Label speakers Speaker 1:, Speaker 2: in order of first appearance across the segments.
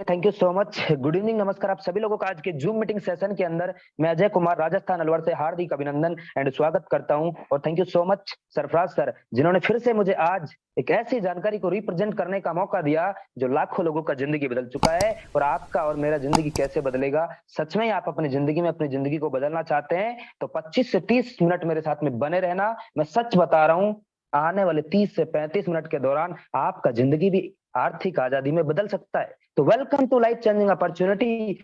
Speaker 1: Thank you so much. Good evening, नमस्कार आप सभी लोगों का आज के जूम मीटिंग सेशन के अंदर। मैं अजय कुमार राजस्थान अलवर से हार्दिक अभिनंदन एंड स्वागत करता हूं और thank you so much Sarfaraz sir, जिन्होंने फिर से मुझे आज एक ऐसी जानकारी को रिप्रेजेंट करने का मौका दिया जो लाखों लोगों का जिंदगी बदल चुका है। और आपका और मेरा जिंदगी कैसे बदलेगा, सच में आप अपनी जिंदगी में अपनी जिंदगी को बदलना चाहते हैं तो 25 से 30 मिनट मेरे साथ में बने रहना। मैं सच बता रहा हूं, आने वाले 30 से 35 मिनट के दौरान आपका जिंदगी भी आर्थिक आजादी में बदल सकता है। तो welcome to life changing opportunity,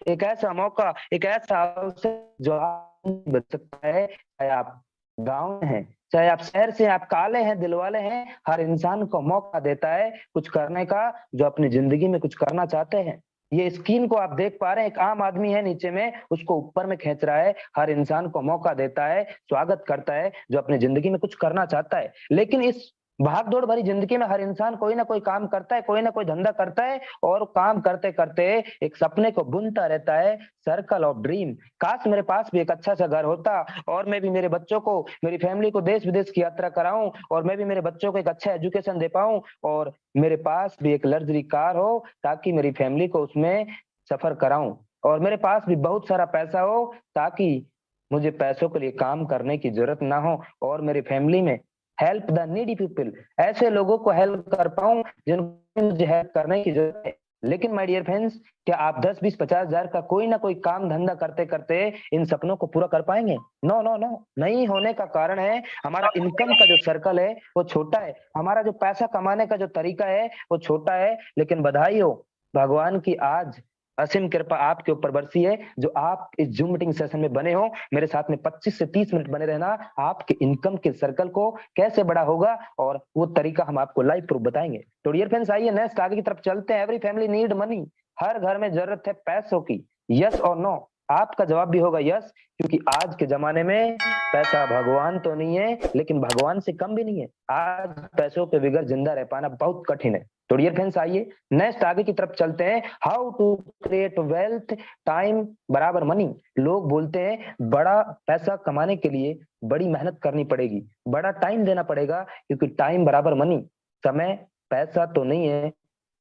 Speaker 1: एक ऐसा मौका, एक ऐसा अवसर जो आप बच सकता है। चाहे आप गांव में हैं, चाहे आप शहर से, आप काले हैं दिल वाले हैं, हर इंसान को मौका देता है कुछ करने का जो अपनी जिंदगी में कुछ करना चाहते हैं। ये स्क्रीन को आप देख पा रहे हैं, एक आम आदमी है नीचे में, उसको ऊपर में खींच रहा है। हर इंसान को मौका देता है, स्वागत करता है जो अपनी जिंदगी में कुछ करना चाहता है। लेकिन इस भाग दौड़ भरी जिंदगी में हर इंसान कोई ना कोई काम करता है, कोई ना कोई धंधा करता है और काम करते करते एक सपने को बुनता रहता है, सर्कल ऑफ ड्रीम। काश मेरे पास भी एक अच्छा सा घर होता और मैं भी मेरे बच्चों को, मेरी फैमिली को देश विदेश की यात्रा कराऊं और मैं भी मेरे बच्चों को एक अच्छा एजुकेशन दे पाऊं और मेरे पास भी एक लग्जरी कार हो ताकि मेरी फैमिली को उसमें सफर कराऊं और मेरे पास भी बहुत सारा पैसा हो ताकि मुझे पैसों के लिए काम करने की जरूरत ना हो और मेरी फैमिली में हेल्प द नीडी पीपल, ऐसे लोगों को हेल्प कर पाऊं जिनको मुझे हेल्प करने की जरूरत है। लेकिन माय डियर फ्रेंड्स, क्या आप 10 20 50 हजार का कोई ना कोई काम धंधा करते करते इन सपनों को पूरा कर पाएंगे? नो नो नो, नहीं होने का कारण है हमारा इनकम का जो सर्कल है वो छोटा है, हमारा जो पैसा कमाने का जो तरीका है वो छोटा है। लेकिन बधाई हो, भगवान की आज असीम कृपा आपके ऊपर बरसी है जो आप इस जूम मीटिंग सेशन में बने हो। मेरे साथ में 25 से 30 मिनट बने रहना, आपके इनकम के सर्कल को कैसे बड़ा होगा और वो तरीका हम आपको लाइव प्रूफ बताएंगे। तो डियर फ्रेंड्स, आइए नेक्स्ट आगे की तरफ चलते हैं। एवरी फैमिली नीड मनी, हर घर में जरूरत है पैसों की। यस और नो? आपका जवाब भी होगा यस, क्योंकि आज के जमाने में पैसा भगवान तो नहीं है लेकिन भगवान से कम भी नहीं है। आज पैसों के बगैर जिंदा रह पाना बहुत कठिन है। तो डियर फ्रेंड्स, आइए नेक्स्ट आगे की तरफ चलते हैं। How to create wealth, time बराबर मनी। लोग बोलते हैं बड़ा पैसा कमाने के लिए बड़ी मेहनत करनी पड़ेगी, बड़ा टाइम देना पड़ेगा, क्योंकि टाइम बराबर मनी। समय पैसा तो नहीं है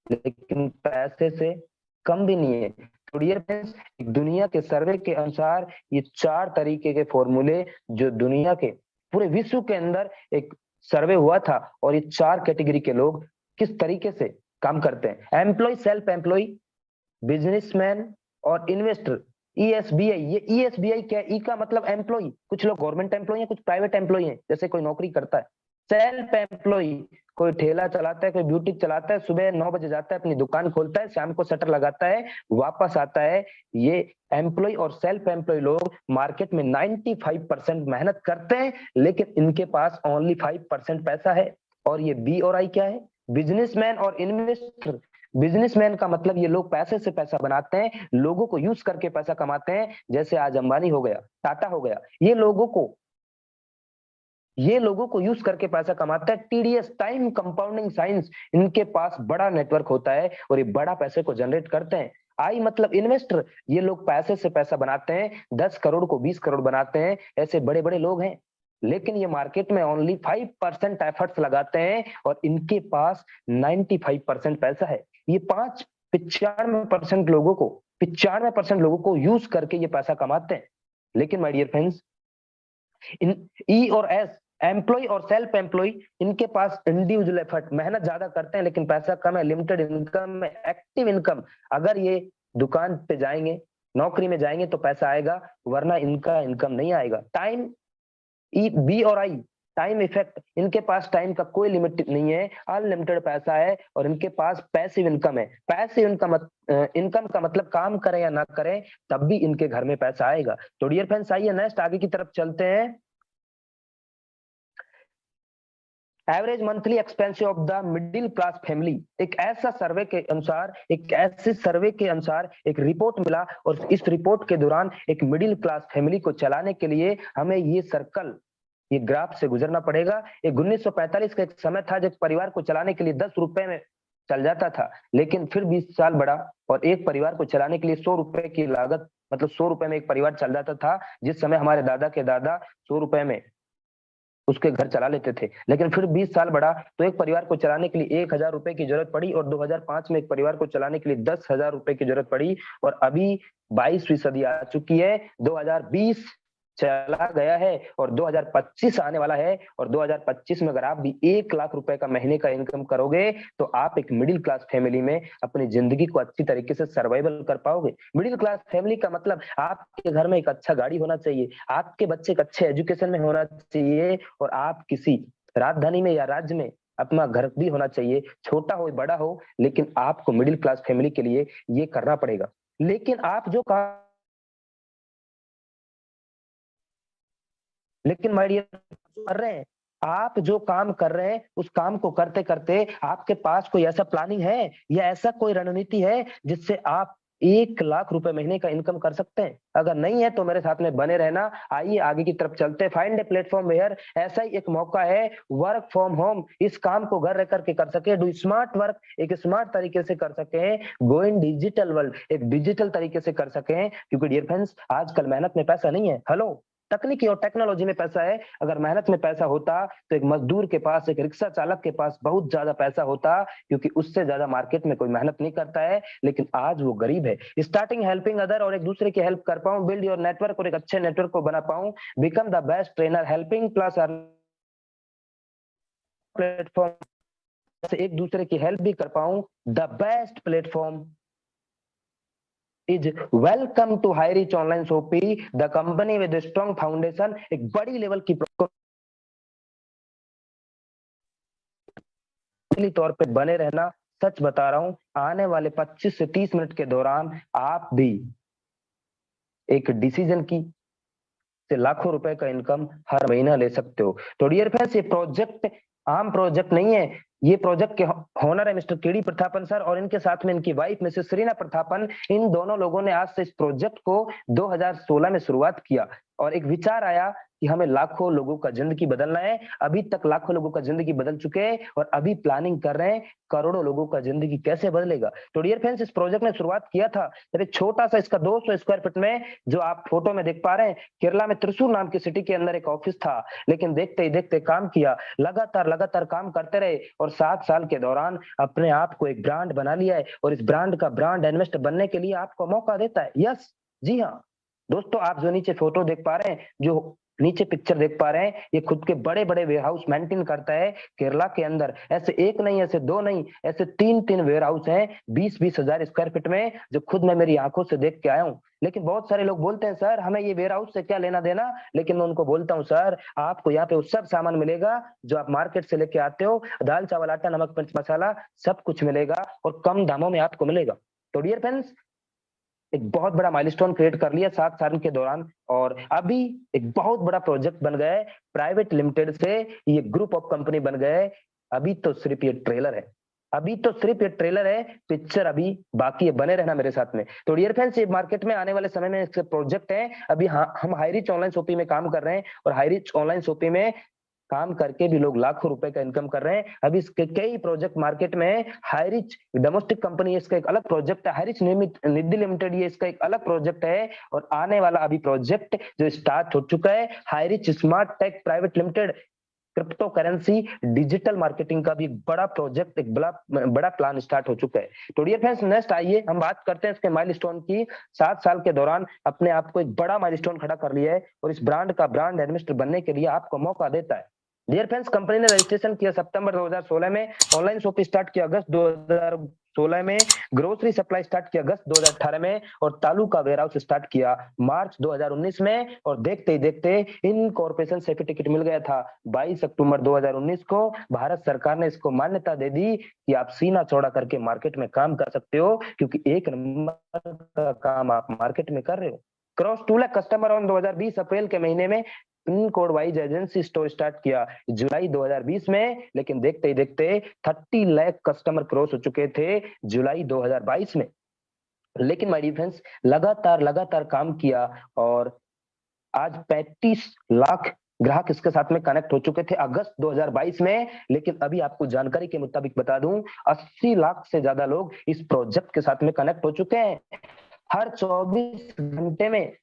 Speaker 1: लेकिन पैसे से कम भी नहीं है। तो डियर फ्रेंड्स, दुनिया के सर्वे के अनुसार ये 4 तरीके के फॉर्मूले जो दुनिया के पूरे विश्व के अंदर एक सर्वे हुआ था और ये 4 कैटेगरी के लोग किस तरीके से काम करते हैं। एम्प्लॉय, सेल्फ एम्प्लॉय, बिजनेसमैन और इन्वेस्टर। ईएसबीआई, ये ईएसबीआई क्या है? ई का मतलब एम्प्लॉय, कुछ लोग गवर्नमेंट एम्प्लॉय हैं, कुछ प्राइवेट एम्प्लॉय हैं, जैसे कोई नौकरी करता है। सेल्फ एम्प्लॉय, कोई ठेला चलाता है, कोई ब्यूटी चलाता है, सुबह 9 बजे जाता है, अपनी दुकान खोलता है, शाम को शटर लगाता है, वापस आता है। ये एम्प्लॉय और सेल्फ एम्प्लॉय लोग मार्केट में 95% मेहनत करते हैं लेकिन इनके पास ओनली 5% पैसा है। और ये बी और आई क्या है? बिजनेसमैन और इन्वेस्टर। बिजनेसमैन का मतलब ये लोग पैसे से पैसा बनाते हैं, लोगों को यूज करके पैसा कमाते हैं, जैसे आज अंबानी हो गया, टाटा हो गया, ये लोगों को यूज करके पैसा कमाता है। टीडीएस, टाइम कंपाउंडिंग साइंस, इनके पास बड़ा नेटवर्क होता है और ये बड़ा पैसे को जनरेट करते हैं। आई मतलब इन्वेस्टर, ये लोग पैसे से पैसा बनाते हैं, 10 करोड़ को 20 करोड़ बनाते हैं, ऐसे बड़े बड़े लोग हैं। लेकिन ये मार्केट में ओनली 5% एफर्ट्स लगाते हैं और इनके पास 95% पैसा है। ये 95% लोगों को यूज करके ये पैसा कमाते हैं। लेकिन माय डियर फ्रेंड्स, इन ई और एस, एम्प्लॉय और सेल्फ एम्प्लॉय, इनके पास इंडिविजुअल एफर्ट, मेहनत ज्यादा करते हैं लेकिन पैसा कम है, लिमिटेड इनकम है, एक्टिव इनकम। अगर ये दुकान पे जाएंगे, नौकरी में जाएंगे तो पैसा आएगा, वरना इनका इनकम नहीं आएगा। टाइम, ई बी और आई, टाइम इफेक्ट, इनके पास टाइम का कोई लिमिट नहीं है, अनलिमिटेड पैसा है और इनके पास पैसिव इनकम है। पैसिव इनकम का मतलब काम करें या ना करें तब भी इनके घर में पैसा आएगा। तो डियर फ्रेंड्स, आइए नेक्स्ट आगे की तरफ चलते हैं। Average monthly expense of the middle class family, एक ऐसे सर्वे के अनुसार एक रिपोर्ट मिला और इस रिपोर्ट के दौरान एक मिडिल क्लास फैमिली को चलाने के लिए हमें ये सर्कल, ये ग्राफ से गुजरना पड़ेगा। एक 1945 का एक समय था जब परिवार को चलाने के लिए 10 रुपए में चल जाता था, लेकिन फिर 20 साल बढ़ा और एक परिवार को चलाने के लिए 100 रुपए की लागत, मतलब 100 रुपए में एक परिवार चल जाता था। जिस समय हमारे दादा के दादा 100 रुपए में उसके घर चला लेते थे। लेकिन फिर 20 साल बढ़ा तो एक परिवार को चलाने के लिए 1,000 रुपए की जरूरत पड़ी, और 2005 में एक परिवार को चलाने के लिए 10,000 रुपए की जरूरत पड़ी। और अभी 22वीं सदी आ चुकी है, 2020 चला गया है और 2025 आने वाला है। और 2025 में अगर आप भी 1 लाख रुपए का महीने का इनकम करोगे तो आप एक मिडिल क्लास फैमिली में अपनी जिंदगी को अच्छी तरीके से सर्वाइवल कर पाओगे। मिडिल क्लास फैमिली का मतलब आपके घर में एक अच्छा गाड़ी होना चाहिए, आपके बच्चे एक अच्छे एजुकेशन में होना चाहिए, और आप किसी राजधानी में या राज्य में अपना घर भी होना चाहिए, छोटा हो बड़ा हो, लेकिन आपको मिडिल क्लास फैमिली के लिए ये करना पड़ेगा। लेकिन आप जो काम लेकिन माय डियर कर रहे हैं, आप जो काम कर रहे हैं उस काम को करते करते आपके पास कोई ऐसा प्लानिंग है या ऐसा कोई रणनीति है जिससे आप 1 लाख रुपए महीने का इनकम कर सकते हैं? अगर नहीं है तो मेरे साथ में बने रहना। आइए आगे की तरफ चलते हैं। फाइंड ए प्लेटफॉर्म वेयर, ऐसा ही एक मौका है वर्क फ्रॉम होम, इस काम को घर रह करके कर सके, डू स्मार्ट वर्क, एक स्मार्ट तरीके से कर सके, गो इन डिजिटल वर्ल्ड, एक डिजिटल तरीके से कर सके। क्योंकि डियर फ्रेंड्स, आजकल मेहनत में पैसा नहीं है, हेलो, तकनीकी और टेक्नोलॉजी में पैसा है। अगर मेहनत में पैसा होता तो एक मजदूर के पास, एक रिक्शा चालक के पास बहुत ज्यादा पैसा होता, क्योंकि उससे ज्यादा मार्केट में कोई मेहनत नहीं करता है। लेकिन आज वो गरीब है। स्टार्टिंग हेल्पिंग अदर, और एक दूसरे की हेल्प कर पाऊं, बिल्ड योर नेटवर्क, और एक अच्छे नेटवर्क को बना पाऊं, become the best trainer, helping plus platform से एक दूसरे की हेल्प भी कर पाऊं, the best platform is welcome to High Reach Online Shopee, the company with a strong foundation। एक बड़ी लेवल की तौर पे बने रहना। सच बता रहा हूं, आने वाले 25 से 30 मिनट के दौरान आप भी एक डिसीजन की से लाखों रुपए का इनकम हर महीना ले सकते हो। तो डियर फ्रेंड्स, ये प्रोजेक्ट आम प्रोजेक्ट नहीं है, ये प्रोजेक्ट के होनर है मिस्टर केडी प्रतापन सर, और इनके साथ में इनकी वाइफ मिसेस सरीना प्रतापन। इन दोनों लोगों ने आज से इस प्रोजेक्ट को 2016 में शुरुआत किया, और एक विचार आया कि हमें लाखों लोगों का जिंदगी बदलना है। अभी तक लाखों लोगों का जिंदगी बदल चुके हैं, और अभी प्लानिंग कर रहे हैं करोड़ों लोगों का जिंदगी कैसे बदलेगा। तो डियर फ्रेंड्स, इस प्रोजेक्ट ने शुरुआत किया था जब एक छोटा सा, इसका 200 स्क्वायर फीट में, जो आप फोटो में देख पा रहे हैं, केरला में त्रिशूर नाम की सिटी के अंदर एक ऑफिस था। लेकिन देखते ही देखते काम किया, लगातार लगातार काम करते रहे, और 7 साल के दौरान अपने आप को एक ब्रांड बना लिया है। और इस ब्रांड का ब्रांड इन्वेस्टर बनने के लिए आपको मौका देता है। यस, जी हाँ दोस्तों, आप जो नीचे फोटो देख पा रहे हैं, जो नीचे पिक्चर देख पा रहे हैं, ये खुद के बड़े बड़े वेयर हाउस मेंटेन करता है केरला के अंदर। ऐसे एक नहीं, ऐसे दो नहीं, ऐसे 3 वेयर हाउस हैं 20-20 हजार स्क्वायर फीट में, जो खुद मैं मेरी आंखों से देख के आया हूँ। लेकिन बहुत सारे लोग बोलते हैं सर हमें ये वेयर हाउस से क्या लेना देना। लेकिन मैं उनको बोलता हूँ सर, आपको यहाँ पे वो सब सामान मिलेगा जो आप मार्केट से लेके आते हो, दाल चावल आटा नमक मिर्च मसाला सब कुछ मिलेगा, और कम दामों में आपको मिलेगा। तो डियर फ्रेंड्स, एक बहुत बड़ा माइलस्टोन क्रिएट कर लिया 7 साल के दौरान, और अभी एक बहुत बड़ा प्रोजेक्ट बन गया है। प्राइवेट लिमिटेड से ये ग्रुप ऑफ कंपनी बन गए। अभी तो सिर्फ ये ट्रेलर है, अभी तो सिर्फ ये ट्रेलर है, पिक्चर अभी बाकी है। बने रहना मेरे साथ में। तो डियर फ्रेंड्स, ये मार्केट में आने वाले समय में इसके प्रोजेक्ट है। अभी हम हाई रिच ऑनलाइन शॉपिंग में काम कर रहे हैं, और हाई रिच ऑनलाइन शॉपिंग में काम करके भी लोग लाखों रुपए का इनकम कर रहे हैं। अभी इसके कई प्रोजेक्ट मार्केट में है। हाईरिच डोमेस्टिक कंपनी, इसका एक अलग प्रोजेक्ट है। हाईरिच निधि लिमिटेड, ये इसका एक अलग प्रोजेक्ट है। और आने वाला अभी प्रोजेक्ट जो स्टार्ट हो चुका है, Hirich smart tech private limited, crypto currency digital marketing का भी बड़ा प्रोजेक्ट, एक बड़ा प्लान स्टार्ट हो चुका है। तो डियर फ्रेंड्स, नेक्स्ट आइए हम बात करते हैं इसके माइलस्टोन की। 7 साल के दौरान अपने आप को एक बड़ा माइलस्टोन खड़ा कर लिया है, और इस ब्रांड का ब्रांड एडमिनिस्टर बनने के लिए आपको मौका देता है। डियर फ्रेंड्स, कंपनी ने रजिस्ट्रेशन किया सितंबर 2016 में, ऑनलाइन शॉपिंग स्टार्ट किया अगस्त 2016 में, ग्रोसरी सप्लाई स्टार्ट किया अगस्त 2018 में, और तालुका वेयर हाउस स्टार्ट किया मार्च 2019 में। और देखते ही देखते इन कॉर्पोरेशन सर्टिफिकेट मिल गया था 22 अक्टूबर 2019 को। भारत सरकार ने इसको मान्यता दे दी कि आप सीना चौड़ा करके मार्केट में काम कर सकते हो, क्योंकि एक नंबर का काम आप मार्केट में कर रहे हो। क्रॉस 2 लाख कस्टमर ऑन 2020 अप्रैल के महीने में pin code wise agency store start किया जुलाई 2020 में। लेकिन देखते ही देखते 30 लाख कस्टमर क्रॉस हो चुके थे जुलाई 2022 में। लेकिन माय डियर फ्रेंड्स, लगातार लगातार काम किया, और आज 35 लाख ग्राहक इसके साथ में कनेक्ट हो चुके थे अगस्त 2022 में। लेकिन अभी आपको जानकारी के मुताबिक बता दूं, 80 लाख से ज्यादा लोग इस प्रोजेक्ट के साथ में कनेक्ट हो चुके हैं। हर 24 घंटे में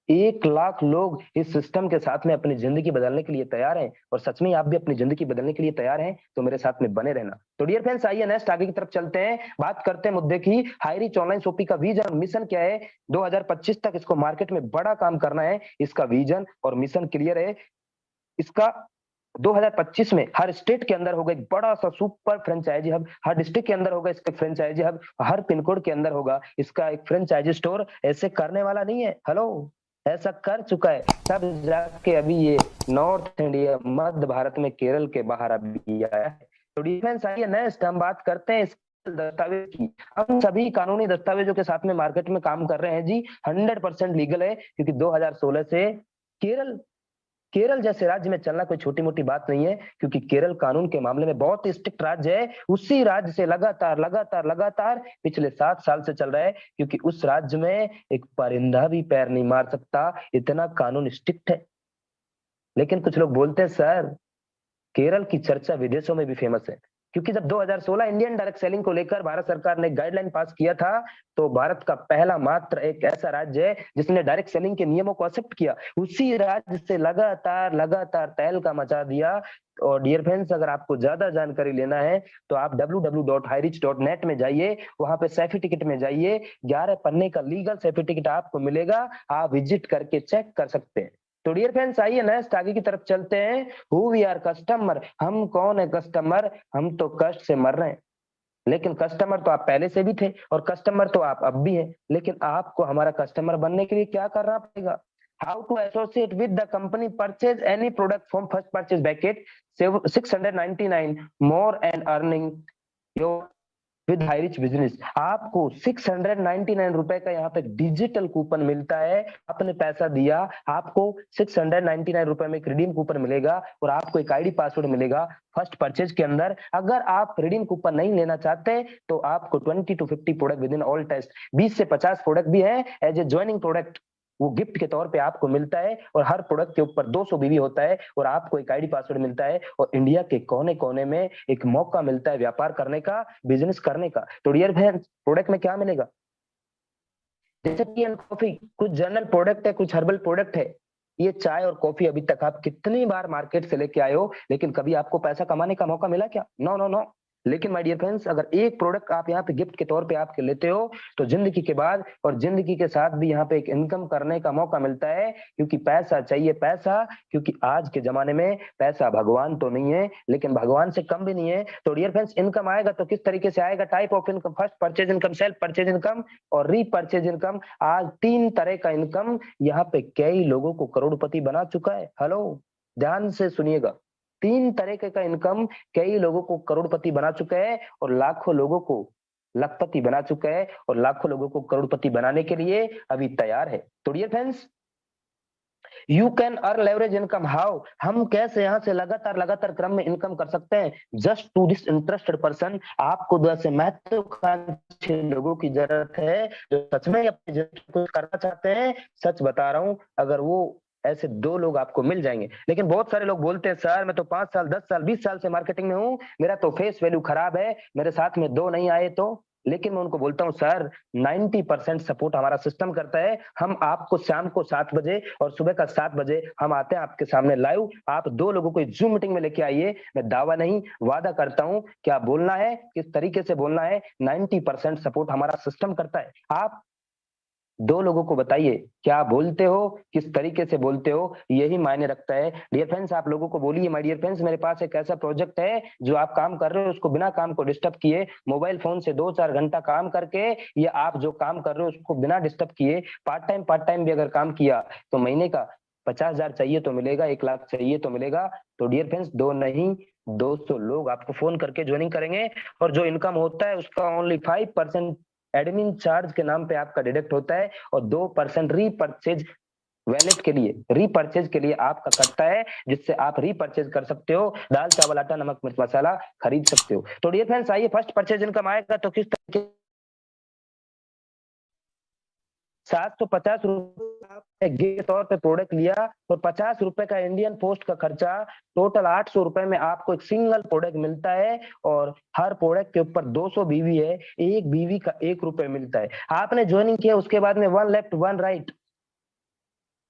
Speaker 1: 1 लाख लोग इस सिस्टम के साथ में अपनी जिंदगी बदलने के लिए तैयार हैं, और सच में आप भी अपनी जिंदगी बदलने के लिए तैयार हैं तो मेरे साथ में बने रहना। तो डियर फ्रेंड्स, आइए नेक्स्ट आगे की तरफ चलते हैं, बात करते हैं मुद्दे की। हाईरीच ऑनलाइन शॉपिंग का विजन मिशन क्या है? 2025 तक इसको मार्केट में बड़ा काम करना है। इसका विजन और मिशन क्लियर है। इसका 2025 में हर स्टेट के अंदर होगा एक बड़ा सा सुपर फ्रेंचाइजी हब, हर डिस्ट्रिक्ट के अंदर होगा इसका फ्रेंचाइजी हब, हर पिन कोड के अंदर होगा इसका एक फ्रेंचाइजी स्टोर। ऐसे करने वाला नहीं है, हेलो, ऐसा कर चुका है तब जाके अभी ये नॉर्थ इंडिया, मध्य भारत में केरल के बाहर अभी आया है। तो डिफेंस आइए नेक्स्ट हम बात करते हैं दस्तावेज की। हम सभी कानूनी दस्तावेजों के साथ में मार्केट में काम कर रहे हैं जी। 100% लीगल है, क्योंकि 2016 से केरल केरल जैसे राज्य में चलना कोई छोटी मोटी बात नहीं है, क्योंकि केरल कानून के मामले में बहुत ही स्ट्रिक्ट राज्य है। उसी राज्य से लगातार लगातार लगातार पिछले 7 साल से चल रहा है, क्योंकि उस राज्य में एक परिंदा भी पैर नहीं मार सकता, इतना कानून स्ट्रिक्ट है। लेकिन कुछ लोग बोलते हैं सर, केरल की चर्चा विदेशों में भी फेमस है, क्योंकि जब 2016 इंडियन डायरेक्ट सेलिंग को लेकर भारत सरकार ने गाइडलाइन पास किया था, तो भारत का पहला मात्र एक ऐसा राज्य है जिसने डायरेक्ट सेलिंग के नियमों को एक्सेप्ट किया। उसी राज्य से लगातार लगातार तहलका मचा दिया। और डियर फ्रेंड्स, अगर आपको ज्यादा जानकारी लेना है तो आप www.hirich.net में जाइए, वहां पे सेफी टिकट में जाइए, 11 पन्ने का लीगल सेफी टिकट आपको मिलेगा, आप विजिट करके चेक कर सकते हैं। तो डियर फ्रेंड्स, आइए नेक्स्ट आगे की तरफ चलते हैं। हु वी आर कस्टमर, हम कौन है कस्टमर? हम तो कष्ट से मर रहे हैं, लेकिन कस्टमर तो आप पहले से भी थे, और कस्टमर तो आप अब भी हैं। लेकिन आपको हमारा कस्टमर बनने के लिए क्या करना पड़ेगा? How to associate with the company, purchase any product from first purchase bucket 699 more and earning your with Hirich business. आपको 699 रुपए का यहाँ पे डिजिटल कूपन मिलता है। आपने पैसा दिया, आपको 699 रुपए में एक रिडीम कूपन मिलेगा, और आपको एक आईडी पासवर्ड मिलेगा फर्स्ट परचेज के अंदर। अगर आप रिडीम कूपन नहीं लेना चाहते तो आपको 20 to 50 product with in all test, 20 से 50 प्रोडक्ट भी है एज ए ज्वाइनिंग प्रोडक्ट, वो गिफ्ट के तौर पे आपको मिलता है। और हर प्रोडक्ट के ऊपर 200 बीवी होता है, और आपको एक आईडी पासवर्ड मिलता है, और इंडिया के कोने कोने में एक मौका मिलता है व्यापार करने का, बिजनेस करने का। तो डियर फ्रेंड्स, प्रोडक्ट में क्या मिलेगा? जैसे टी एंड कॉफी, कुछ जनरल प्रोडक्ट है, कुछ हर्बल प्रोडक्ट है। ये चाय और कॉफी अभी तक आप कितनी बार मार्केट से लेके आए हो, लेकिन कभी आपको पैसा कमाने का मौका मिला क्या? No no no. लेकिन माय डियर फ्रेंड्स, अगर एक प्रोडक्ट आप यहाँ पे गिफ्ट के तौर पे आपके लेते हो, तो जिंदगी के बाद और जिंदगी के साथ भी यहाँ पे एक इनकम करने का मौका मिलता है, क्योंकि पैसा चाहिए पैसा, क्योंकि आज के जमाने में पैसा भगवान तो नहीं है, लेकिन भगवान से कम भी नहीं है। तो डियर फ्रेंड्स, इनकम आएगा तो किस तरीके से आएगा? Type of income, first purchase income, self purchase income और रीपरचेज इनकम। आज 3 तरह का इनकम यहाँ पे कई लोगों को करोड़पति बना चुका है। हेलो, ध्यान से सुनिएगा, 3 तरीके का इनकम कई लोगों को करोड़पति बना चुका है, और लाखों लोगों को लखपति बना चुका है, और लाखों लोगों को करोड़पति बनाने के लिए अभी तैयार है। तो dear friends, you can earn leverage income how, हम कैसे यहाँ से लगातार लगातार क्रम में इनकम कर सकते हैं? Just to this interested person, आपको जैसे महत्वाकांक्षी लोगों की जरूरत है जो सच में अपनी जिंदगी को करना चाहते हैं। सच बता रहा हूं, अगर वो ऐसे 2 लोग आपको मिल जाएंगे। लेकिन बहुत सारे लोग बोलते हैं सर, मैं तो 5 साल 10 साल 20 साल से मार्केटिंग में हूँ, मेरा तो फेस वैल्यू खराब है, मेरे साथ में 2 नहीं आए तो। लेकिन मैं उनको बोलता हूं सर, 90% सपोर्ट हमारा सिस्टम करता है। हम आपको शाम को 7 बजे और सुबह का 7 बजे हम आते हैं आपके सामने लाइव। आप 2 लोगों को जूम मीटिंग में लेके आइए। मैं दावा नहीं, वादा करता हूं, क्या बोलना है, किस तरीके से बोलना है, 90% सपोर्ट हमारा सिस्टम करता है। आप 2 लोगों को बताइए, क्या बोलते हो, किस तरीके से बोलते हो, यही मायने रखता है। डियर फ्रेंड्स, आप लोगों को बोलिए, माय डियर फ्रेंड्स, मेरे पास एक ऐसा प्रोजेक्ट है जो आप काम कर रहे हो उसको बिना काम को डिस्टर्ब किए, मोबाइल फोन से 2-4 घंटा काम करके, या आप जो काम कर रहे हो उसको बिना डिस्टर्ब किए पार्ट टाइम भी अगर काम किया तो महीने का 50,000 चाहिए तो मिलेगा, 1 लाख चाहिए तो मिलेगा। तो डियर फ्रेंड्स, 2 नहीं 200 लोग आपको फोन करके ज्वाइनिंग करेंगे, और जो इनकम होता है उसका ओनली 5% एडमिन चार्ज के नाम पे आपका डिडक्ट होता है, और 2% रीपरचेज वैलेट के लिए, रीपरचेज के लिए आपका कटता है, जिससे आप रीपरचेज कर सकते हो, दाल चावल आटा नमक मिर्च मसाला खरीद सकते हो। तो डियर फ्रेंड्स, आइए फर्स्ट परचेज इनकम आएगा तो किस तरीके 750 रुपए के तौर पे प्रोडक्ट लिया, और 50 रुपए का इंडियन पोस्ट का खर्चा, टोटल 800 रुपए में आपको एक सिंगल प्रोडक्ट मिलता है, और हर प्रोडक्ट के ऊपर 200 बीवी है, एक बीवी का 1 रुपए मिलता है। आपने ज्वाइनिंग किया, उसके बाद में 1 लेफ्ट 1 राइट,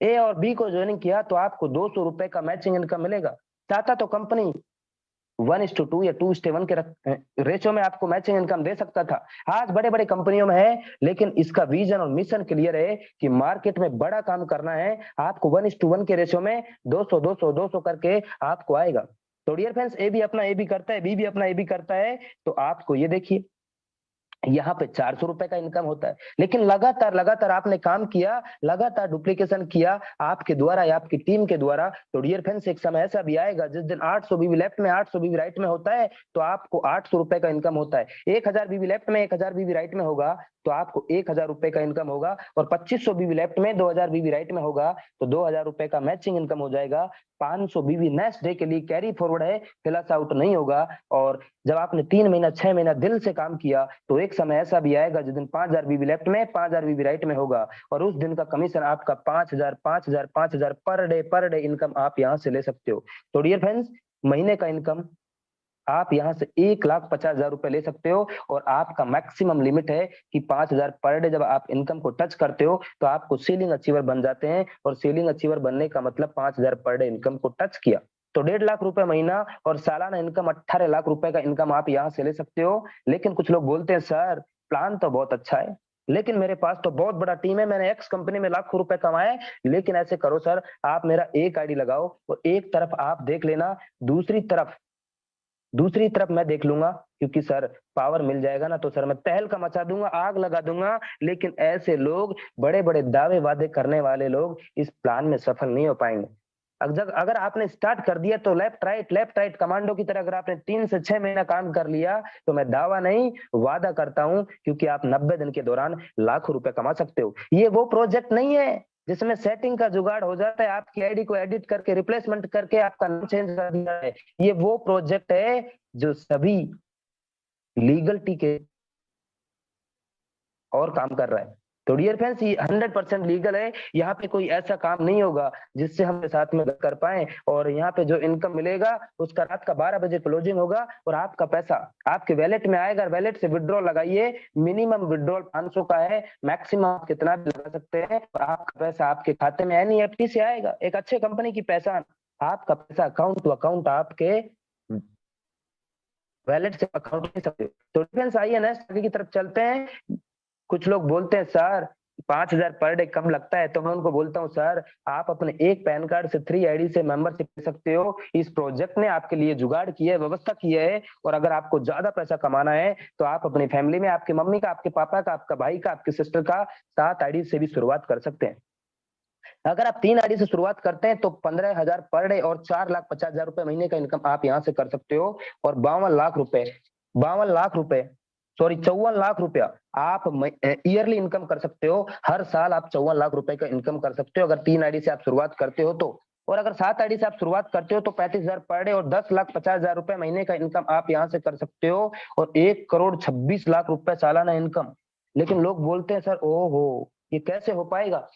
Speaker 1: ए और बी को ज्वाइनिंग किया तो आपको 200 रुपए का मैचिंग इनकम मिलेगा। चाहता तो कंपनी 1:2 या 2:1 के रेशियो में आपको मैचिंग इनकम दे सकता था। आज बड़े बड़े कंपनियों में है, लेकिन इसका विजन और मिशन क्लियर है कि मार्केट में बड़ा काम करना है। आपको 1:1 के रेशियो में 200 200 200 करके आपको आएगा। तो डियर फ्रेंड्स, ए भी अपना ए भी करता है, बी भी अपना ए भी करता है, तो आपको ये देखिए यहाँ पे 400 रुपए का इनकम होता है। लेकिन लगातार लगातार आपने काम किया, लगातार डुप्लीकेशन किया आपके द्वारा या आपकी टीम के द्वारा, तो डियर फ्रेंड्स एक समय ऐसा भी आएगा जिस दिन 800 बीवी लेफ्ट में 800 बीवी राइट में होता है, तो आपको 800 रुपए का इनकम होता है। 1000 बीवी लेफ्ट में 1000 बीवी राइट में होगा तो आपको 1000 रुपए का इनकम होगा, और 2500 बीवी लेफ्ट में 2000 बीवी राइट में होगा तो 2000 रुपए का मैचिंग इनकम हो जाएगा। 500 बीवी नेक्स्ट डे के लिए कैरी फॉरवर्ड है, फिलस आउट नहीं होगा। और जब आपने 3 महीना 6 महीना दिल से काम किया तो एक समय ऐसा भी आएगा जिस दिन 5000 बीवी लेफ्ट में 5000 बीवी राइट में होगा, और उस दिन का कमीशन आपका 5000 5000 5000 पर डे इनकम आप यहां से ले सकते हो। तो डियर फ्रेंड्स, महीने का इनकम आप यहां से 1,50,000 रुपए ले सकते हो, और आपका मैक्सिमम लिमिट है कि 5000 पर डे। जब आप इनकम को टच करते हो तो आपको सीलिंग अचीवर बन जाते हैं, और सीलिंग अचीवर बनने का मतलब 5000 पर डे इनकम को टच किया तो 1.5 लाख रुपए महीना और सालाना इनकम 18 लाख रुपए का इनकम आप यहां से ले सकते हो। लेकिन कुछ लोग बोलते हैं सर प्लान तो बहुत अच्छा है, लेकिन मेरे पास तो बहुत बड़ा टीम है, मैंने एक्स कंपनी में लाखों रुपए कमाए। लेकिन ऐसे करो सर, आप मेरा एक आईडी लगाओ और एक तरफ आप देख लेना, दूसरी तरफ मैं देख लूंगा, क्योंकि सर पावर मिल जाएगा ना तो सर मैं तहलका मचा दूंगा, आग लगा दूंगा। लेकिन ऐसे लोग, बड़े बड़े दावे वादे करने वाले लोग इस प्लान में सफल नहीं हो पाएंगे। अगर आपने स्टार्ट कर दिया तो लेफ्ट राइट कमांडो की तरह अगर आपने 3 से 6 महीना काम कर लिया तो मैं दावा नहीं वादा करता हूं, क्योंकि आप 90 दिन के दौरान लाखों रुपए कमा सकते हो। ये वो प्रोजेक्ट नहीं है जिसमें सेटिंग का जुगाड़ हो जाता है, आपकी आईडी को एडिट करके रिप्लेसमेंट करके आपका नाम चेंज कर दिया है। ये वो प्रोजेक्ट है जो सभी लीगलिटी के और काम कर रहा है। तो डियर फ्रेंड्स, ये 100% लीगल है, यहाँ पे कोई ऐसा काम नहीं होगा जिससे हम साथ में कर पाए। और यहाँ पे जो इनकम मिलेगा उसका रात का 12 बजे क्लोजिंग होगा, और आपका पैसा आपके वैलेट में आएगा। वैलेट से विड्रॉल लगाइए, मिनिमम विड्रॉल 500 का है, मैक्सिमम आप कितना भी लगा सकते हैं, और आपका पैसा आपके खाते में एनईएफटी से आएगा। एक अच्छे कंपनी की पहचान, आपका पैसा अकाउंट टू अकाउंट आपके वैलेट से अकाउंट ले सकते हो। तो डिफेंस आइए नेक्स्ट आगे की तरफ चलते हैं। कुछ लोग बोलते हैं सर 5000 पर डे कम लगता है, तो मैं उनको बोलता हूँ सर आप अपने एक पैन कार्ड से 3 आईडी से मेंबरशिप ले सकते हो। इस प्रोजेक्ट ने आपके लिए जुगाड़ किया है, व्यवस्था की है। और अगर आपको ज्यादा पैसा कमाना है तो आप अपनी फैमिली में आपकी मम्मी का, आपके पापा का, आपका भाई का, आपकी सिस्टर का 7 आईडी से भी शुरुआत कर सकते हैं। अगर आप 3 आईडी से शुरुआत करते हैं तो 15,000 पर डे और 4,50,000 रुपए महीने का इनकम आप यहां से कर सकते हो। और 52 लाख रुपए सॉरी 54 लाख रुपया आप ईयरली इनकम कर सकते हो। हर साल आप 54 लाख रुपए का इनकम कर सकते हो अगर 3 आईडी से आप शुरुआत करते हो तो। और अगर 7 आईडी से आप शुरुआत करते हो तो 35,000 पर डे और 10,50,000 रुपए महीने का इनकम आप यहां से कर सकते हो, और 1,26,00,000 रुपए सालाना इनकम। लेकिन लोग बोलते हैं सर ओहो ये कैसे हो पाएगा।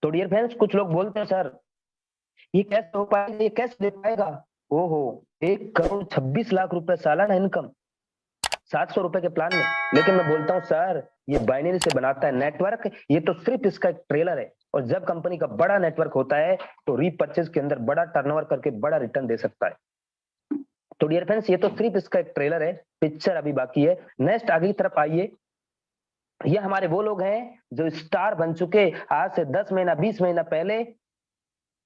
Speaker 1: तो डियर फ्रेंड्स, कुछ लोग बोलते हैं सर ये कैसे हो पाएगा, ये कैसे दे पाएगा। ओहो 1,26,00,000 रुपए सालाना इनकम 700 रुपए के प्लान में। लेकिन मैं बोलता हूँ सर ये बाइनरी से बनाता है नेटवर्क, ये तो सिर्फ इसका एक ट्रेलर है। और जब कंपनी का बड़ा नेटवर्क होता है तो रीपर्चेज के अंदर बड़ा टर्नओवर करके बड़ा रिटर्न दे सकता है। तो डियर फ्रेंड्स, ये तो सिर्फ इसका एक ट्रेलर है, पिक्चर अभी बाकी है। नेक्स्ट आगे की तरफ आइए। ये हमारे वो लोग हैं जो स्टार बन चुके। आज से 10 महीना 20 महीना पहले,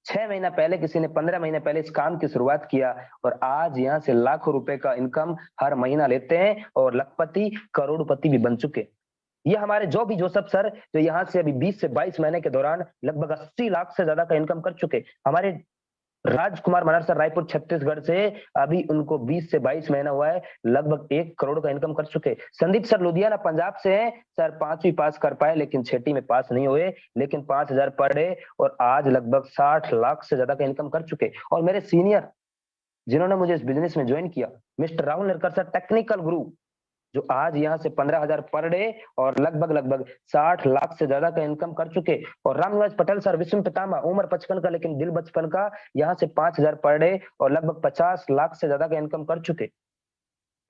Speaker 1: 6 महीना पहले, किसी ने 15 महीने पहले इस काम की शुरुआत किया, और आज यहाँ से लाखों रुपए का इनकम हर महीना लेते हैं, और लखपति करोड़पति भी बन चुके। ये हमारे जो सब सर जो यहाँ से अभी 20 से 22 महीने के दौरान लगभग 80 लाख से ज्यादा का इनकम कर चुके। हमारे राजकुमार मनहर सर रायपुर छत्तीसगढ़ से, अभी उनको 20 से 22 महीना हुआ है, लगभग 1 करोड़ का इनकम कर चुके। संदीप सर लुधियाना पंजाब से हैं, सर 5वीं पास कर पाए लेकिन 6ठी में पास नहीं हुए, लेकिन 5,000 पर डे और आज लगभग 60 लाख से ज्यादा का इनकम कर चुके। और मेरे सीनियर जिन्होंने मुझे इस बिजनेस में ज्वाइन किया, mister Rahul Nirkar sir technical गुरु, जो आज यहाँ से 15,000 पर डे और लगभग 60 लाख से ज्यादा का इनकम कर चुके। और रामनिवास पटेल सर विश्व पितामह, उम्र 55 का लेकिन दिल बचपन का, यहाँ से 5,000 पर डे और लगभग 50 लाख से ज्यादा का इनकम कर चुके।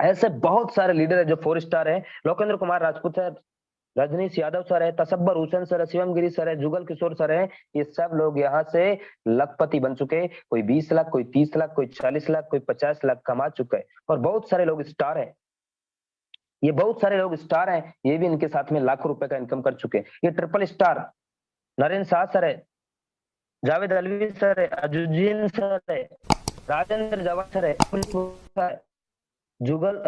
Speaker 1: ऐसे बहुत सारे लीडर है जो 4 स्टार है। लोकेंद्र कुमार राजपूत सर रजनीश यादव सर है, तसब्बर हुसैन सर है, शिवम गिरी सर है, जुगल किशोर सर है। ये सब लोग यहाँ से लखपति बन चुके हैं। कोई 20 लाख, कोई 30 लाख, कोई 40 लाख, कोई 50 लाख कमा चुका है। और बहुत सारे लोग स्टार हैं, ये बहुत सारे लोग स्टार हैं, ये भी इनके साथ में लाखों रुपए का इनकम कर चुके हैं। ये triple star Narendra Shah sir है, जावेद अलवी सर है, अजुजीन सर है, राजेंद्र जवान सर है, जुगल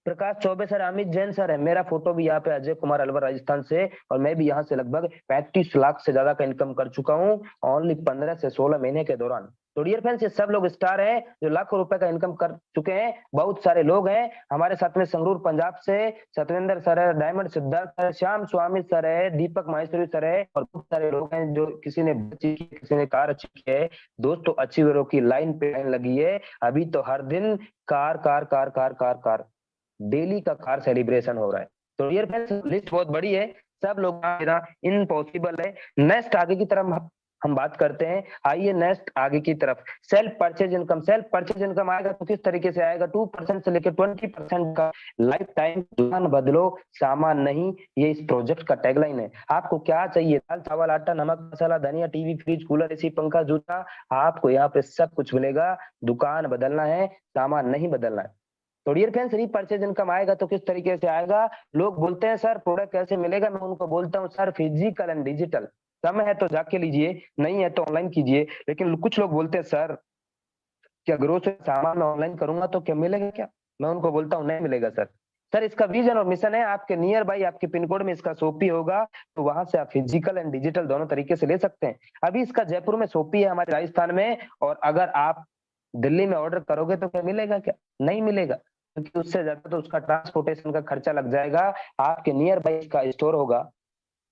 Speaker 1: प्रकाश चौबे सर, अमित जैन सर है। मेरा फोटो भी यहाँ पे, अजय कुमार अलवर राजस्थान से। और मैं भी यहाँ से लगभग 35 लाख से ज्यादा का इनकम कर चुका हूँ ओनली 15 से 16 महीने के दौरान। तो डियर फ्रेंड्स, ये सब लोग स्टार हैं जो लाखों रुपए का इनकम कर चुके हैं। बहुत सारे लोग हैं हमारे साथ में, संगरूर पंजाब से सतविंदर सर है, डायमंड सिद्धार्थ सर, श्याम स्वामी सर है, दीपक माहेश्वरी सर है। और बहुत सारे लोग हैं जो किसी ने अच्छी की, किसी ने कार अच्छी की है। दोस्तों, अचीवरों की लाइन पे लाइन लगी है। अभी तो हर दिन car car car car car car, daily का कार सेलिब्रेशन हो रहा है। तो डियर फ्रेंड्स, लिस्ट बहुत बड़ी है, सब लोग इम्पॉसिबल है। नेक्स्ट आगे की तरफ हम बात करते हैं। आइए नेक्स्ट आगे की तरफ, self purchase income. Self purchase income आएगा तो किस तरीके से आएगा? 2% से लेकर 20% का लाइफ टाइम। दुकान बदलो, सामान नहीं, ये इस प्रोजेक्ट का टैगलाइन है। आपको क्या चाहिए? दाल चावल आटा नमक मसाला धनिया टीवी फ्रिज कूलर एसी पंखा जूता, आपको यहाँ पे सब कुछ मिलेगा। दुकान बदलना है, सामान नहीं बदलना है। तो डियर फ्रेंड्स, रीपरचेज इनकम आएगा तो किस तरीके से आएगा? लोग बोलते हैं सर प्रोडक्ट कैसे मिलेगा? मैं उनको बोलता हूँ सर, फिजिकल एंड डिजिटल। समय है तो जाके लीजिए, नहीं है तो ऑनलाइन कीजिए। लेकिन कुछ लोग बोलते हैं सर, क्या ग्रोसरी सामान मैं ऑनलाइन करूंगा तो क्या मिलेगा क्या? मैं उनको बोलता हूँ नहीं मिलेगा सर। सर, इसका विजन और मिशन है, आपके नियर बाई आपके पिन कोड में इसका शॉपी होगा, तो वहां से आप फिजिकल एंड डिजिटल दोनों तरीके से ले सकते हैं। अभी इसका जयपुर में शॉपी है, हमारे राजस्थान में। और अगर आप दिल्ली में ऑर्डर करोगे तो क्या मिलेगा क्या? नहीं मिलेगा, क्योंकि उससे ज्यादा तो उसका ट्रांसपोर्टेशन का खर्चा लग जाएगा। आपके नियर बाई का स्टोर होगा,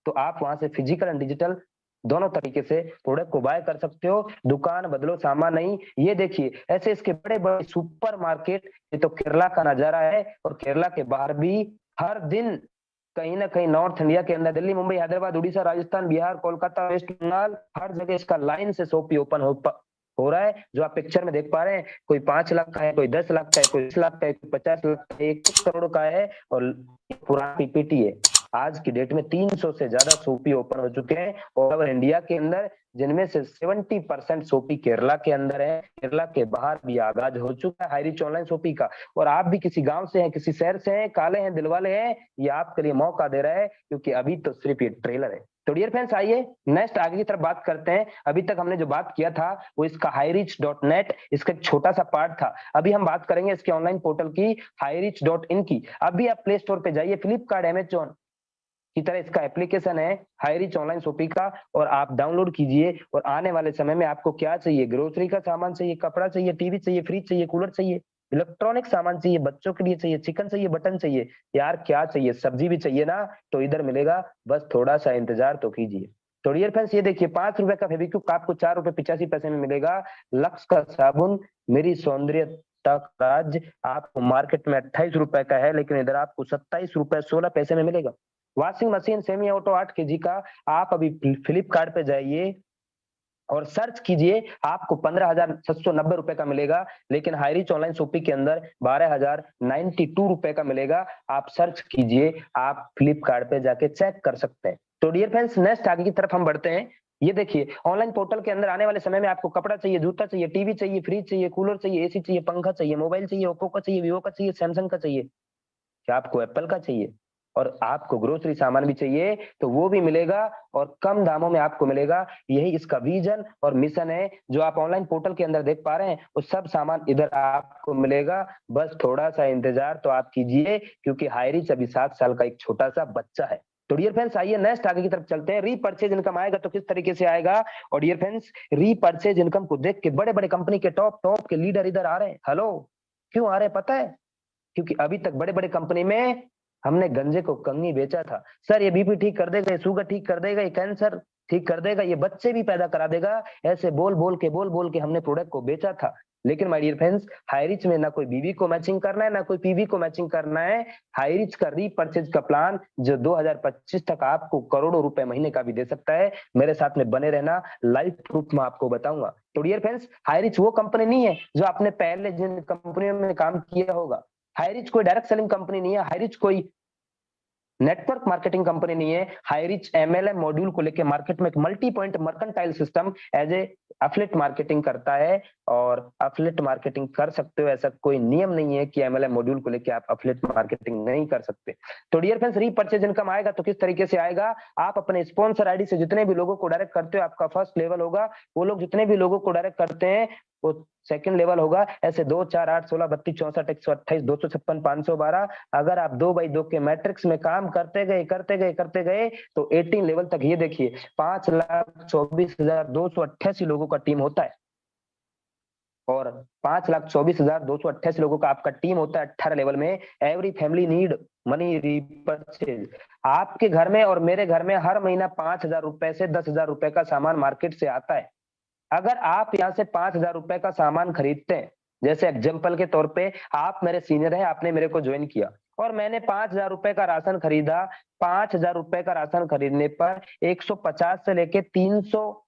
Speaker 1: तो आप वहां से फिजिकल एंड डिजिटल दोनों तरीके से प्रोडक्ट को बाय कर सकते हो। दुकान बदलो, सामान नहीं। ये देखिए, ऐसे इसके बड़े बड़े सुपर मार्केट, ये तो केरला का नजारा है। और केरला के बाहर भी हर दिन कहीं ना कहीं नॉर्थ इंडिया के अंदर, दिल्ली मुंबई हैदराबाद उड़ीसा राजस्थान बिहार कोलकाता वेस्ट बंगाल, हर जगह इसका लाइन से शॉपी ओपन हो रहा है। जो आप पिक्चर में देख पा रहे हैं, कोई 5 लाख का है, कोई 10 लाख का है, कोई 20 लाख का है, कोई 50 लाख का है, 1 करोड़ का है। और पूरा पीपीटी है। आज की डेट में 300 से ज्यादा शॉपी ओपन हो चुके हैं ऑल ओवर इंडिया के अंदर, जिनमें से 70% शॉपी केरला के अंदर है। केरला के बाहर भी आगाज हो चुका है हाई रिच ऑनलाइन शॉपी का। और आप भी किसी गांव से हैं, किसी शहर से हैं, काले हैं दिलवाले हैं, ये आपके लिए मौका दे रहा है, क्योंकि अभी तो सिर्फ ये ट्रेलर है। तो डियर फ्रेंड्स, आइए नेक्स्ट आगे की तरफ बात करते हैं। अभी तक हमने जो बात किया था वो इसका highreach.net, इसका एक छोटा सा पार्ट था। अभी हम बात करेंगे इसके ऑनलाइन पोर्टल की, highreach.in की। अभी आप प्ले स्टोर पे जाइए, फ्लिपकार्ट अमेजॉन की तरह इसका एप्लीकेशन है हाईरिच ऑनलाइन शॉपिंग का, और आप डाउनलोड कीजिए। और आने वाले समय में आपको क्या चाहिए? ग्रोसरी का सामान चाहिए, कपड़ा चाहिए, टीवी चाहिए, फ्रिज चाहिए, कूलर चाहिए, इलेक्ट्रॉनिक सामान चाहिए, बच्चों के लिए चाहिए, चिकन चाहिए, बटन चाहिए, यार क्या चाहिए? सब्जी भी चाहिए ना, तो इधर मिलेगा। बस थोड़ा सा इंतजार तो कीजिए। तो डियर फ्रेंड्स, ये देखिए, 5 रुपए का फेविक्विक आपको 4 रुपए 85 पैसे में मिलेगा। लक्स का साबुन, मेरी सौंदर्यता का राज, आपको मार्केट में 28 रुपए का है, लेकिन इधर आपको 27 रुपए 16 पैसे में मिलेगा। Washing machine semi auto 8 kg का, आप अभी फ्लिपकार्ट पे जाइए और सर्च कीजिए, आपको 15,790 रुपए का मिलेगा। लेकिन हाईरिच ऑनलाइन शॉपिंग के अंदर 12,092 रुपए का मिलेगा। आप सर्च कीजिए, आप फ्लिपकार्ट पे जाके चेक कर सकते हैं। तो डियर फ्रेंड्स, नेक्स्ट आगे की तरफ हम बढ़ते हैं। ये देखिए, ऑनलाइन पोर्टल के अंदर आने वाले समय में आपको कपड़ा चाहिए, जूता चाहिए, टीवी चाहिए, फ्रिज चाहिए, कूलर चाहिए, एसी चाहिए, पंखा चाहिए, मोबाइल चाहिए, ओप्पो का चाहिए, वीवो का चाहिए, सैमसंग का चाहिए, क्या आपको एप्पल का चाहिए? और आपको ग्रोसरी सामान भी चाहिए तो वो भी मिलेगा, और कम दामों में आपको मिलेगा। यही इसका विजन और मिशन है। जो आप ऑनलाइन पोर्टल के अंदर देख पा रहे हैं, वो सब सामान इधर आपको मिलेगा। बस थोड़ा सा इंतजार तो आप कीजिए, क्योंकि हाईरिच अभी 7 साल का एक छोटा सा बच्चा है। तो डियर फ्रेंड्स, आइए नेक्स्ट आगे की तरफ चलते हैं। रीपरचेज इनकम आएगा तो किस तरीके से आएगा? और डियर फ्रेंड्स, रीपरचेज इनकम को देख के बड़े बड़े कंपनी के टॉप टॉप के लीडर इधर आ रहे हैं। हेलो, क्यों आ रहे हैं पता है? क्योंकि अभी तक बड़े बड़े कंपनी में हमने गंजे को कंघी बेचा था। सर, ये बीपी ठीक कर देगा, ये शुगर ठीक कर देगा, ये कैंसर ठीक कर देगा, ये बच्चे भी पैदा करा देगा, ऐसे बोल बोल के हमने प्रोडक्ट को बेचा था। लेकिन माय डियर फ्रेंड्स, हाईरिच में ना कोई बीवी को मैचिंग करना है, ना कोई पीवी को मैचिंग करना है। हाईरिच का रीपरचेज का प्लान जो 2025 तक आपको करोड़ों रुपए महीने का भी दे सकता है। मेरे साथ में बने रहना, लाइव प्रूफ में आपको बताऊंगा। तो डियर फ्रेंड्स, हाईरिच वो कंपनी नहीं है जो आपने पहले जिन कंपनियों में काम किया होगा। हाईरिच कोई डायरेक्ट सेलिंग कंपनी नहीं है। हाईरिच कोई नेटवर्क मार्केटिंग कंपनी नहीं है। हाईरिच एमएलएम मॉड्यूल को लेकर मार्केट में एक multi point mercantile system as a affiliate marketing करता है, और एफिलिएट मार्केटिंग कर सकते हो, ऐसा कोई नियम नहीं है कि एमएलएम मॉड्यूल को लेकर आप एफिलिएट मार्केटिंग नहीं कर सकते। तो डियर फ्रेंड्स, रीपरचेज इनकम आएगा तो किस तरीके से आएगा? आप अपने स्पॉन्सर आईडी से जितने भी लोगों को डायरेक्ट करते हो, आपका फर्स्ट लेवल होगा। वो लोग जितने भी लोगों को डायरेक्ट करते हैं वो सेकंड लेवल होगा। ऐसे 2, 4, 8, 16, 32, 64, 128, 256, 512। अगर आप 2x2 के मैट्रिक्स में काम करते गए तो 18 लेवल तक, ये देखिए 5,24,288 लोगों का टीम होता है, और 5,24,288 लोगों का आपका टीम होता है 18 लेवल में। Every family need money repurchase. आपके घर में और मेरे घर में हर महीना 5,000 रुपए से 10,000 रुपए का सामान मार्केट से आता है। अगर आप यहाँ से 5,000 रुपए का सामान खरीदते हैं, जैसे एग्जाम्पल के तौर पे आप मेरे सीनियर हैं, आपने मेरे को ज्वाइन किया और मैंने 5,000 रुपए का राशन खरीदा। 5,000 रुपए का राशन खरीदने पर 150 से लेके 300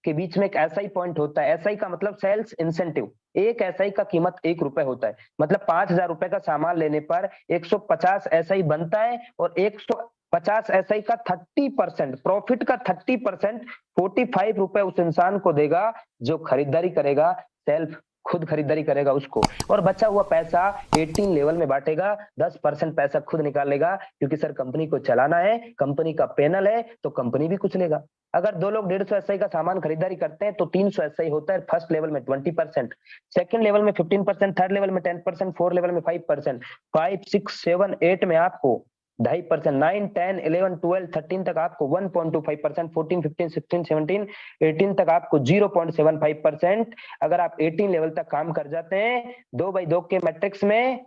Speaker 1: के बीच में एक एसआई पॉइंट होता है। एसआई का मतलब सेल्स इंसेंटिव। एक एसआई का कीमत 1 रुपए होता है, मतलब 5,000 रुपए का सामान लेने पर 150 एसआई बनता है, और 150 एसआई का 30%, प्रॉफिट का 30%, 45 रुपए उस इंसान को देगा जो खरीदारी करेगा, सेल्फ खुद खरीदारी करेगा उसको, और बचा हुआ पैसा 18 लेवल में बांटेगा। 10% पैसा खुद निकालेगा, क्योंकि सर कंपनी को चलाना है, कंपनी का पैनल है, तो कंपनी भी कुछ लेगा। अगर 2 लोग 150 एसआई का सामान खरीदारी करते हैं तो 300 एसआई होता है। फर्स्ट लेवल में 20%, सेकंड लेवल में 15%, थर्ड लेवल में 10%, फोर्थ लेवल में 5%, 5, 6, 7, 8 में आपको 2.5%, 9, 10, 11, 12, 13 तक आपको 1.25%, 14, 15, 16, 17, 18 तक आपको 0.75%। अगर आप 18 लेवल तक काम कर जाते हैं 2x2 के मैट्रिक्स में,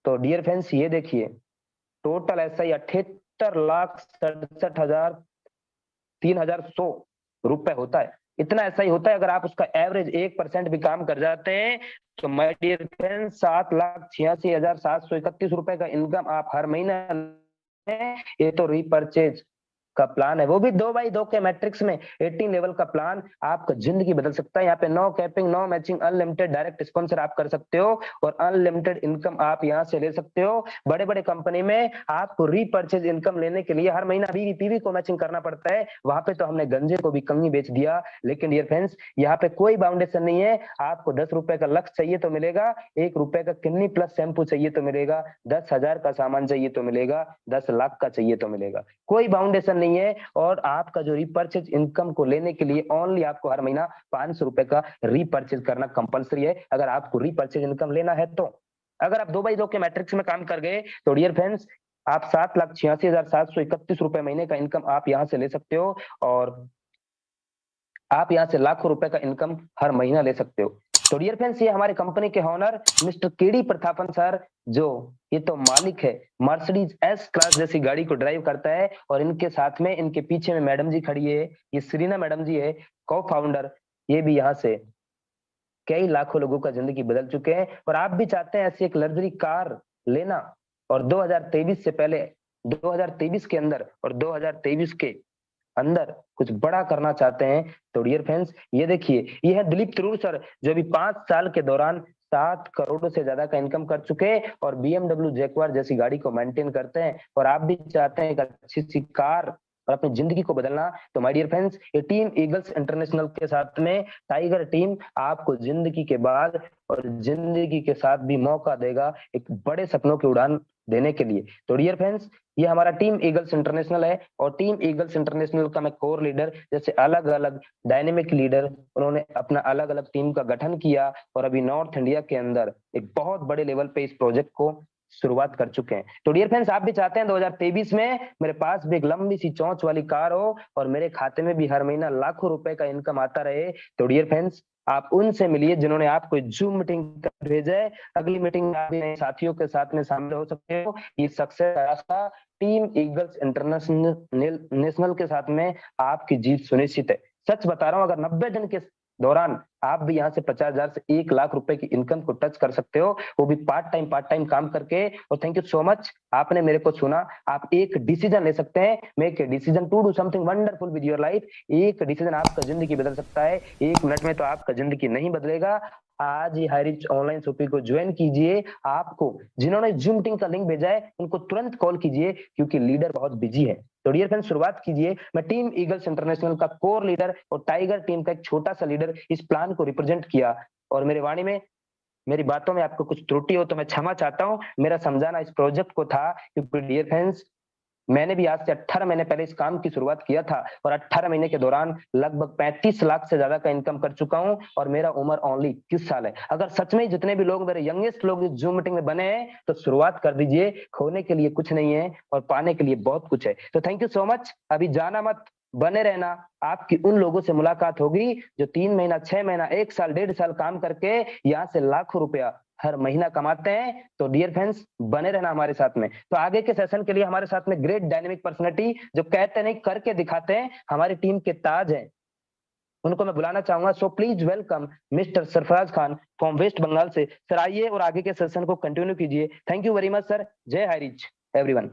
Speaker 1: तो डियर फ्रेंड्स ये देखिए टोटल एसआई 78,67,3,100 रुपए होता है। इतना ऐसा ही होता है। अगर आप उसका एवरेज 1% भी काम कर जाते हैं तो माय डियर फ्रेंड्स 7,86,731 रुपए का इनकम आप हर महीना, ये तो रीपरचेज का प्लान है, वो भी 2x2 के मैट्रिक्स में 18 लेवल का प्लान आपका जिंदगी बदल सकता है। यहाँ पे no capping, no matching, unlimited direct sponsor आप कर सकते हो, और अनलिमिटेड इनकम आप यहाँ से ले सकते हो। बड़े बड़े कंपनी में आपको रीपरचेज इनकम लेने के लिए हर महीना बीवी पीवी को मैचिंग करना पड़ता है। वहां पे तो हमने गंजे को भी कंगी बेच दिया। लेकिन डियर फ्रेंड्स, यहाँ पे कोई बाउंडेशन नहीं है। आपको 10 रुपए का लक्ष्य चाहिए तो मिलेगा, 1 रुपए का किन्नी प्लस शैम्पू चाहिए तो मिलेगा, 10,000 का सामान चाहिए तो मिलेगा, 10 लाख का चाहिए तो मिलेगा। कोई बाउंडेशन नहीं है। और आपका जो रीपरचेज इनकम को लेने के लिए ओनली आपको हर महीना 500 रुपए का रीपरचेज करना कंपलसरी है, अगर आपको रीपरचेज इनकम लेना है तो। अगर आप 2x2 के मैट्रिक्स में काम कर गए तो डियर फ्रेंड्स आप 7,86,731 रुपए महीने का इनकम आप यहां से ले सकते हो, और आप यहां से लाखों रुपए का इनकम हर महीना ले सकते हो। तो डियर फ्रेंड्स, ये हमारे कंपनी के owner mister KD Prathapan sir, जो ये तो मालिक है, मर्सिडीज एस क्लास जैसी गाड़ी को ड्राइव करता है, और इनके साथ में इनके पीछे में मैडम जी खड़ी है, ये श्रीना मैडम जी है, को फाउंडर। ये भी यहाँ से कई लाखों लोगों का जिंदगी बदल चुके हैं। और आप भी चाहते हैं ऐसी एक लग्जरी कार लेना, और 2023 से पहले, 2023 के अंदर और 2023 के अंदर कुछ बड़ा करना चाहते हैं, तो डियर फ्रेंड्स ये देखिए, ये है दिलीप तरूर सर, जो भी 5 साल के दौरान 7 करोड़ से ज्यादा का इनकम कर चुके हैं, और BMW जैक्वार जैसी गाड़ी को मेंटेन करते हैं। और आप भी चाहते हैं एक अच्छी सी कार और अपनी जिंदगी को बदलना, तो माय डियर फ्रेंड्स, ये टीम ईगल्स इंटरनेशनल के साथ में टाइगर टीम आपको जिंदगी के बाद और जिंदगी के साथ भी मौका देगा एक बड़े सपनों की उड़ान देने के लिए। तो डियर फ्रेंड्स, ये हमारा टीम ईगल्स इंटरनेशनल है, और टीम ईगल्स इंटरनेशनल का मैं कोर लीडर, जैसे अलग अलग डायनेमिक लीडर उन्होंने अपना अलग अलग टीम का गठन किया, और अभी नॉर्थ इंडिया के अंदर एक बहुत बड़े लेवल पे इस प्रोजेक्ट को शुरुआत कर चुके हैं। तो डियर फ्रेंड्स, आप भी चाहते हैं 2023 में मेरे पास भी एक लंबी सी चौंच वाली कार हो, और मेरे खाते में भी हर महीना लाखों रुपए का इनकम आता रहे, तो डियर फ्रेंड्स आप उनसे मिलिए जिन्होंने आपको जूम मीटिंग भेजा है। अगली मीटिंग में आप नए साथियों के साथ में शामिल हो सकते हो। ये सक्सेस का रास्ता टीम ईगल्स इंटरनेशनल के साथ में आपकी जीत सुनिश्चित है। सच बता रहा हूं, अगर 90 दिन के दौरान आप भी यहाँ से 50,000 से 1 लाख रुपए की इनकम को टच कर सकते हो, वो भी पार्ट टाइम काम करके। और थैंक यू सो मच, आपने मेरे को सुना। आप एक डिसीजन ले सकते हैं, make a decision to do something wonderful with your life. एक डिसीजन आपका जिंदगी बदल सकता है। 1 मिनट में तो आपका जिंदगी नहीं बदलेगा, आज ही हाईरिच ऑनलाइन शॉपिंग को ज्वाइन कीजिए। आपको जिन्होंने जूम मीटिंग का लिंक भेजा है उनको तुरंत कॉल कीजिए, क्योंकि लीडर बहुत बिजी है। तो डियर फ्रेंड्स, शुरुआत कीजिए। मैं टीम ईगल्स इंटरनेशनल का कोर लीडर और टाइगर टीम का एक छोटा सा लीडर इस प्लान को रिप्रेजेंट किया, और मेरे वाणी में, मेरी बातों में आपको कुछ त्रुटि हो तो मैं क्षमा चाहता हूं। मेरा समझाना इस प्रोजेक्ट को था, क्योंकि डियर फ्रेंड्स, मैंने भी आज से 18 महीने पहले इस काम की शुरुआत किया था, और 18 महीने के दौरान लगभग 35 लाख से ज्यादा का इनकम कर चुका हूं, और मेरा उम्र ओनली 21 साल है। अगर सच में जितने भी लोग मेरे यंगेस्ट लोग इस जूम मीटिंग में बने हैं, तो शुरुआत कर दीजिए। खोने के लिए कुछ नहीं है और पाने के लिए बहुत कुछ है। तो थैंक यू सो मच। अभी जाना मत, बने रहना। आपकी उन लोगों से मुलाकात होगी जो 3 महीना, 6 महीना, 1 साल, 1.5 साल काम करके यहाँ से लाखों रुपया हर महीना कमाते हैं। तो डियर फ्रेंड्स, बने रहना हमारे साथ में। तो आगे के सेशन के लिए हमारे साथ में ग्रेट डायनेमिक पर्सनालिटी, जो कहते नहीं करके दिखाते हैं, हमारी टीम के ताज हैं, उनको मैं बुलाना चाहूंगा। So please welcome mister Sarfaraz Khan from West Bengal से। सर आइए और आगे के सेशन को कंटिन्यू कीजिए। Thank you very much sir. जय हाई रिच एवरीवन।